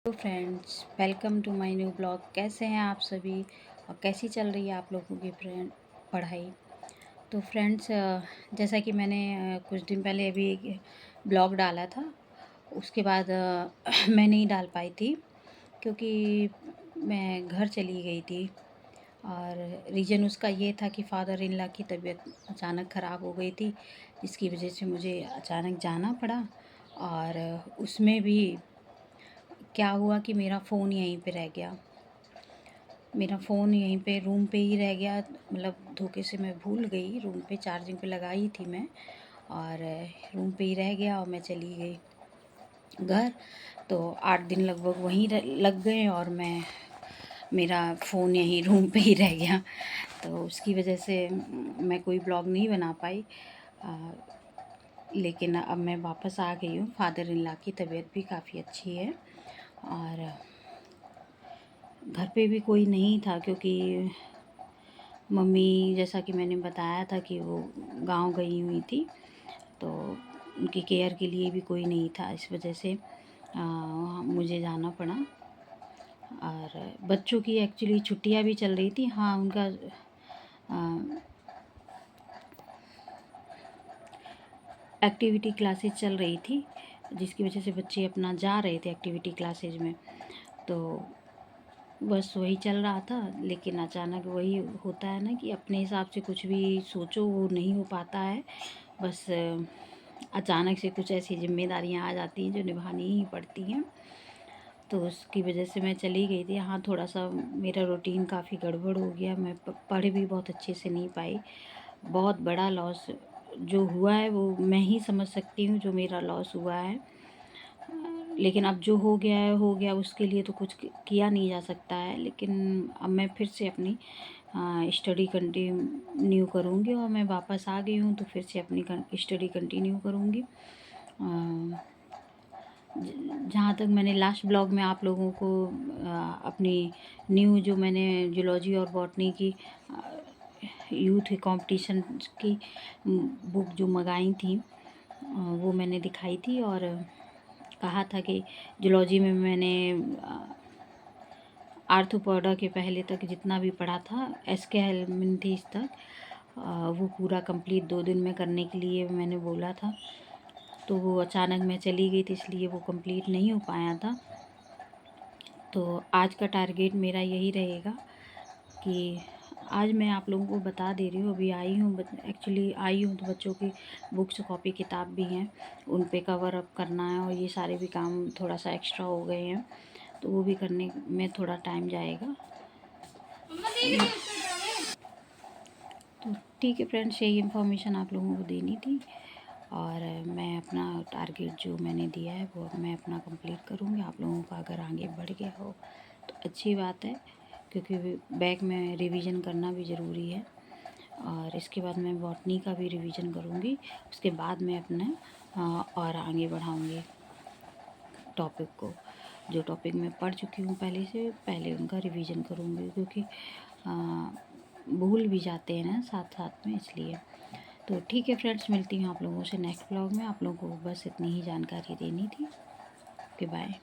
तो friends, welcome to my new blog. कैसे हैं आप सभी और कैसी चल रही है आप लोगों की पढ़ाई। तो फ्रेंड्स, जैसा कि मैंने कुछ दिन पहले अभी एक ब्लॉग डाला था, उसके बाद मैं नहीं डाल पाई थी क्योंकि मैं घर चली गई थी। और रीज़न उसका ये था कि फादर इन लॉ की तबीयत अचानक ख़राब हो गई थी, जिसकी वजह से मुझे अचानक जाना पड़ा। और उसमें भी क्या हुआ कि मेरा फ़ोन यहीं पे रह गया। मेरा फ़ोन यहीं पे रूम पे ही रह गया, मतलब धोखे से मैं भूल गई, रूम पे चार्जिंग पे लगाई थी मैं, और रूम पे ही रह गया और मैं चली गई घर। तो 8 दिन लगभग वहीं लग गए और मेरा फ़ोन यहीं रूम पे ही रह गया। तो उसकी वजह से मैं कोई ब्लॉग नहीं बना पाई। लेकिन अब मैं वापस आ गई हूँ। फादर इन लॉ की तबीयत भी काफ़ी अच्छी है और घर पे भी कोई नहीं था क्योंकि मम्मी, जैसा कि मैंने बताया था कि वो गांव गई हुई थी, तो उनकी केयर के लिए भी कोई नहीं था। इस वजह से मुझे जाना पड़ा। और बच्चों की एक्चुअली छुट्टियां भी चल रही थी। हाँ, उनका एक्टिविटी क्लासेस चल रही थी, जिसकी वजह से बच्चे अपना जा रहे थे एक्टिविटी क्लासेस में। तो बस वही चल रहा था। लेकिन अचानक वही होता है ना कि अपने हिसाब से कुछ भी सोचो वो नहीं हो पाता है। बस अचानक से कुछ ऐसी जिम्मेदारियां आ जाती हैं जो निभानी ही पड़ती हैं। तो उसकी वजह से मैं चली गई थी। हाँ, थोड़ा सा मेरा रूटीन काफ़ी गड़बड़ हो गया। मैं पढ़ भी बहुत अच्छे से नहीं पाई। बहुत बड़ा लॉस जो हुआ है वो मैं ही समझ सकती हूँ, जो मेरा लॉस हुआ है। लेकिन अब जो हो गया है हो गया, उसके लिए तो कुछ किया नहीं जा सकता है। लेकिन अब मैं फिर से अपनी स्टडी कंटिन्यू करूँगी और मैं वापस आ गई हूँ तो फिर से अपनी स्टडी कंटिन्यू करूँगी। जहाँ तक मैंने लास्ट ब्लॉग में आप लोगों को अपनी न्यू जो मैंने जूलॉजी और बॉटनी की यूथ कंपटीशन की बुक जो मंगाई थी वो मैंने दिखाई थी। और कहा था कि जूलॉजी में मैंने आर्थ्रोपोडा के पहले तक जितना भी पढ़ा था, एसके हेलमिन्थेस तक, वो पूरा कंप्लीट 2 दिन में करने के लिए मैंने बोला था। तो वो अचानक मैं चली गई थी, इसलिए वो कंप्लीट नहीं हो पाया था। तो आज का टारगेट मेरा यही रहेगा कि आज मैं आप लोगों को बता दे रही हूँ। अभी आई हूँ, एक्चुअली आई हूँ तो बच्चों की बुक्स कॉपी किताब भी हैं, उन पे कवर अप करना है और ये सारे भी काम थोड़ा सा एक्स्ट्रा हो गए हैं, तो वो भी करने में थोड़ा टाइम जाएगा। तो ठीक है फ्रेंड्स, यही इन्फॉर्मेशन आप लोगों को देनी थी। और मैं अपना टारगेट जो मैंने दिया है वो मैं अपना कंप्लीट करूँगी। आप लोगों का अगर आगे बढ़ गया हो तो अच्छी बात है, क्योंकि बैक में रिवीजन करना भी ज़रूरी है। और इसके बाद मैं बॉटनी का भी रिवीजन करूँगी। उसके बाद मैं अपना और आगे बढ़ाऊँगी टॉपिक को। जो टॉपिक मैं पढ़ चुकी हूँ पहले से, पहले उनका रिवीजन करूँगी, क्योंकि भूल भी जाते हैं ना साथ साथ में, इसलिए। तो ठीक है फ्रेंड्स, मिलती हूँ आप लोगों से नेक्स्ट ब्लॉग में। आप लोगों को बस इतनी ही जानकारी देनी थी। Okay, bye.